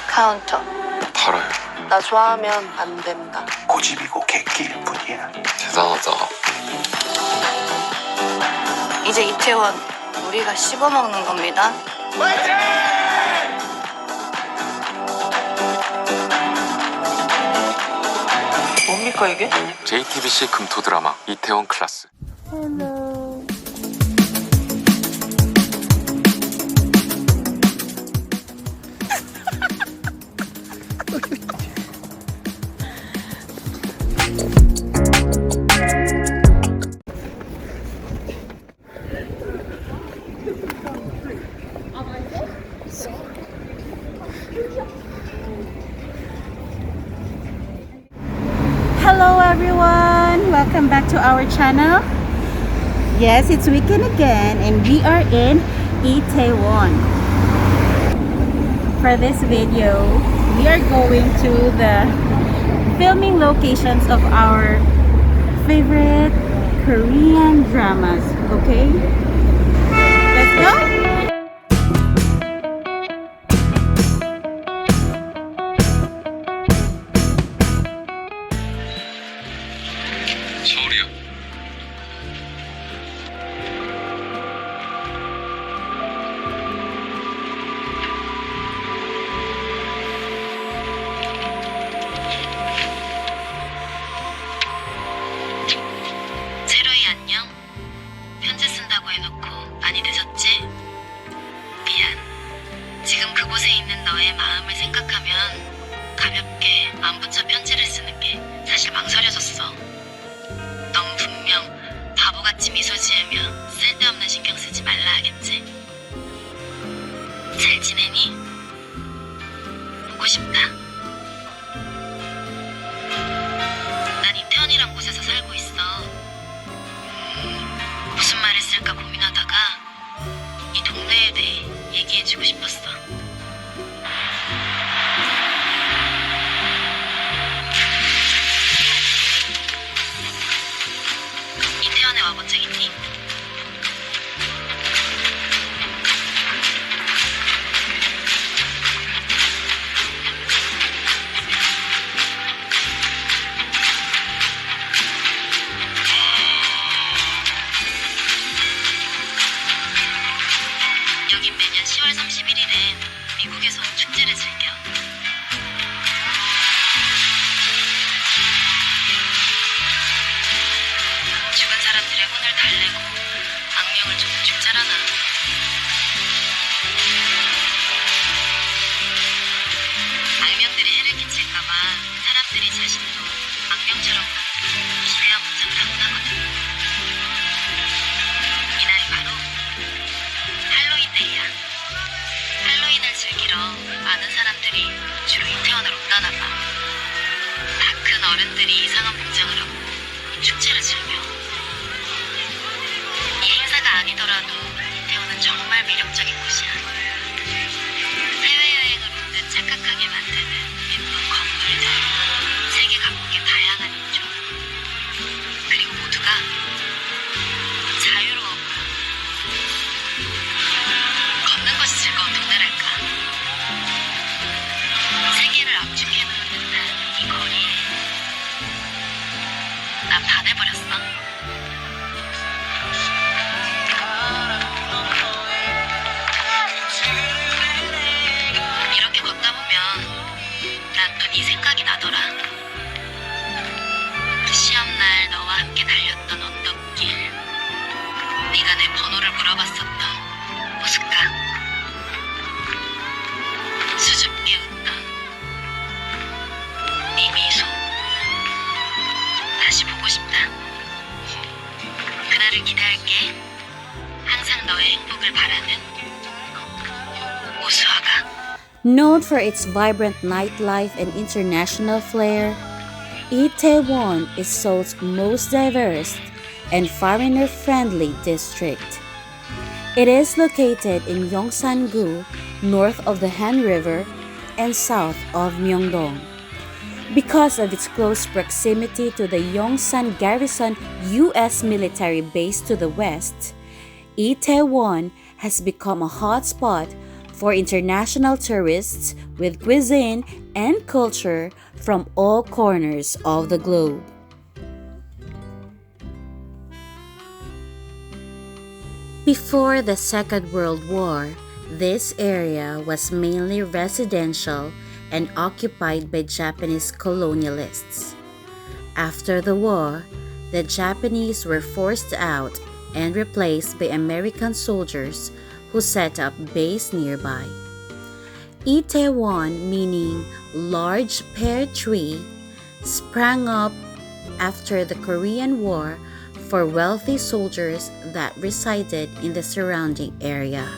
카운터. 팔아요. 나 좋아하면 안 된다. 고집이고 객기일 뿐이야. 대단하다. 이제 이태원 우리가 씹어먹는 겁니다. 뭡니까 이게? JTBC 금토 드라마 이태원 클라스. 헬로. Hello everyone, welcome back to our channel. Yes, it's weekend again and we are in Itaewon. For this video, we are going to the filming locations of our favorite Korean dramas, okay? Let's go! 서울이요. 세로이 안녕? 편지 쓴다고 해놓고 많이 늦었지? 미안. 지금 그곳에 있는 너의 마음을 생각하면 가볍게 안부차 편지를 쓰는 게 사실 망설여졌어. 넌 분명 바보같이 미소 지으며 쓸데없는 신경 쓰지 말라 하겠지? 잘 지내니? 보고 싶다. 난 이태원이란 곳에서 살고 있어. 무슨 말을 쓸까 고민하다가 이 동네에 대해 얘기해주고 싶었어. 이태원에 와본 적 있니? 여긴 매년 10월 31일엔 미국에서 온 축제를 즐겨. 죽은 사람들의 혼을 달래고 악명을 쫓는 축제라나. 악명들이 해를 끼칠까봐 사람들이 자신도 악명처럼 기대와 문장을 하곤하거든. 이날이 바로 할로윈데이야. 할로윈을 즐기러 많은 사람들이 주로 이태원으로 온다나봐. 다 큰 어른들이 이상한 복장을 하고 축제를 즐겨. 이 행사가 아니더라도 이태원은 정말 매력적인 곳이야. 해외여행을 온 듯 착각하게 만드는 예쁜 건물들, 세계 각국의 다양한 인종, 그리고 모두가 자유로워 보여. 걷는 것이 즐거운 동네랄까. 세계를 압축해놓은 듯한 이 거리에 난 반해버렸어. 이렇게 걷다 보면 난 또 네 생각이 나더라. 그 시험날 너와 함께 달렸던 언덕길, 네가 내 번호를 물어봤었던 호숫가, 수줍게 웃던 네 미소. 다시 보고 싶다. 그날을 기대할게. 항상 너의 행복을 바라는 오수아가. Known for its vibrant nightlife and international flair, Itaewon is Seoul's most diverse and foreigner-friendly district. It is located in Yongsan-gu, north of the Han River and south of Myeong-dong. Because of its close proximity to the Yongsan Garrison U.S. military base to the west, Itaewon has become a hotspot for international tourists with cuisine and culture from all corners of the globe. Before the Second World War, this area was mainly residential and occupied by Japanese colonialists. After the war, the Japanese were forced out and replaced by American soldiers who set up base nearby. Itaewon, meaning large pear tree, sprang up after the Korean War for wealthy soldiers that resided in the surrounding area.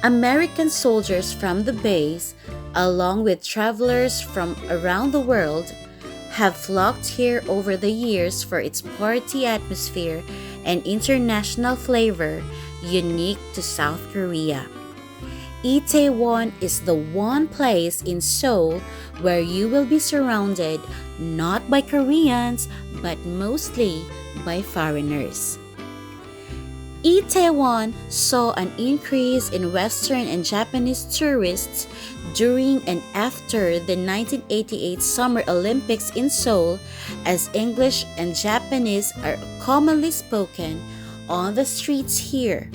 American soldiers from the base, along with travelers from around the world, have flocked here over the years for its party atmosphere and international flavor unique to South Korea. Itaewon is the one place in Seoul where you will be surrounded not by Koreans but mostly by foreigners. Itaewon saw an increase in Western and Japanese tourists during and after the 1988 Summer Olympics in Seoul, as English and Japanese are commonly spoken on the streets here.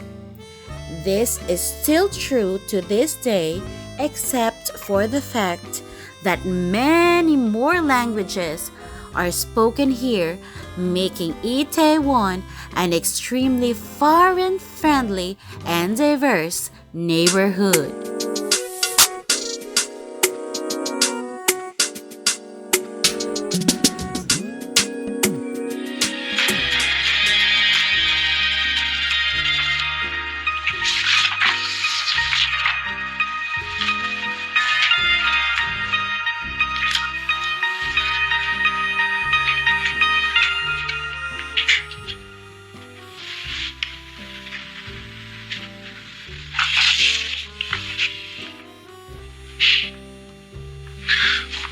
This is still true to this day, except for the fact that many more languages are spoken here, making Itaewon an extremely foreign-friendly and diverse neighborhood.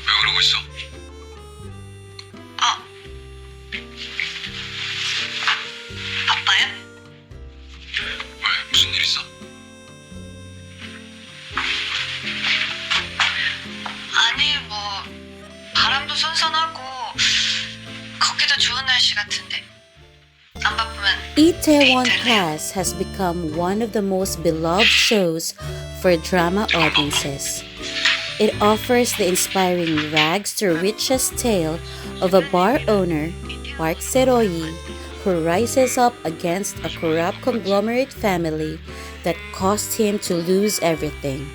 왜 그러고 있어? 바빠요? 왜? 무슨 일 있어? 아니 뭐 바람도 선선하고 걷기도 좋은 날씨 같은데 안 바쁘면 Itaewon Class has become one of the most beloved shows for drama audiences. It offers the inspiring rags to riches tale of a bar owner, Park Seo-joon, who rises up against a corrupt conglomerate family that caused him to lose everything.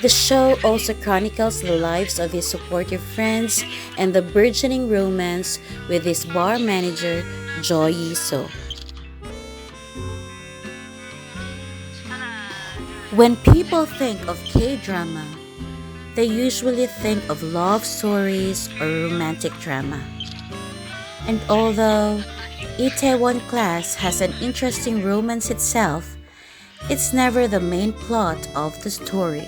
The show also chronicles the lives of his supportive friends and the burgeoning romance with his bar manager, Jae-myung. When people think of K-drama, they usually think of love stories or romantic drama. And although Itaewon Class has an interesting romance itself, it's never the main plot of the story.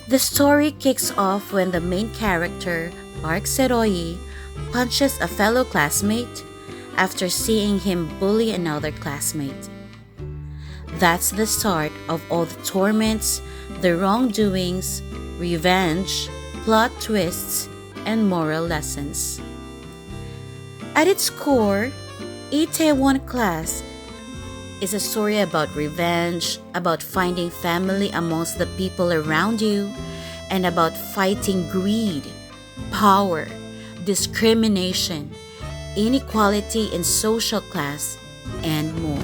The story kicks off when the main character, Park Seo-joon, punches a fellow classmate after seeing him bully another classmate. That's the start of all the torments, the wrongdoings, revenge, plot twists, and moral lessons. At its core, Itaewon Class is a story about revenge, about finding family amongst the people around you, and about fighting greed, power, discrimination, inequality in social class, and more.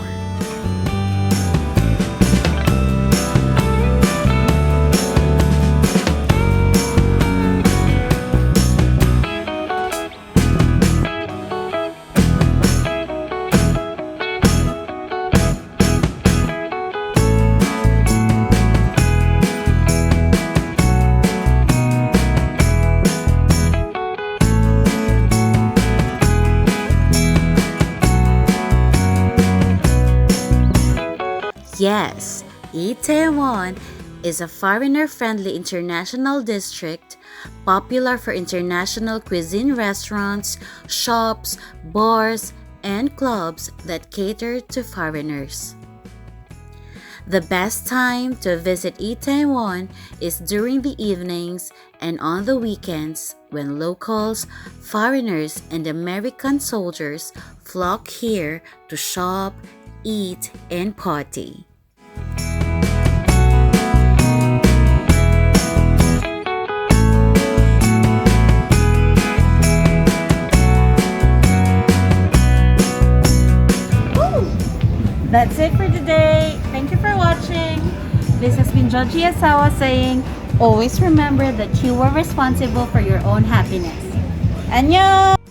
Yes, Itaewon is a foreigner-friendly international district popular for international cuisine restaurants, shops, bars, and clubs that cater to foreigners. The best time to visit Itaewon is during the evenings and on the weekends when locals, foreigners, and American soldiers flock here to shop, eat, and party. That's it for today. Thank you for watching. This has been Joji Asawa saying, always remember that you are responsible for your own happiness. Annyeong!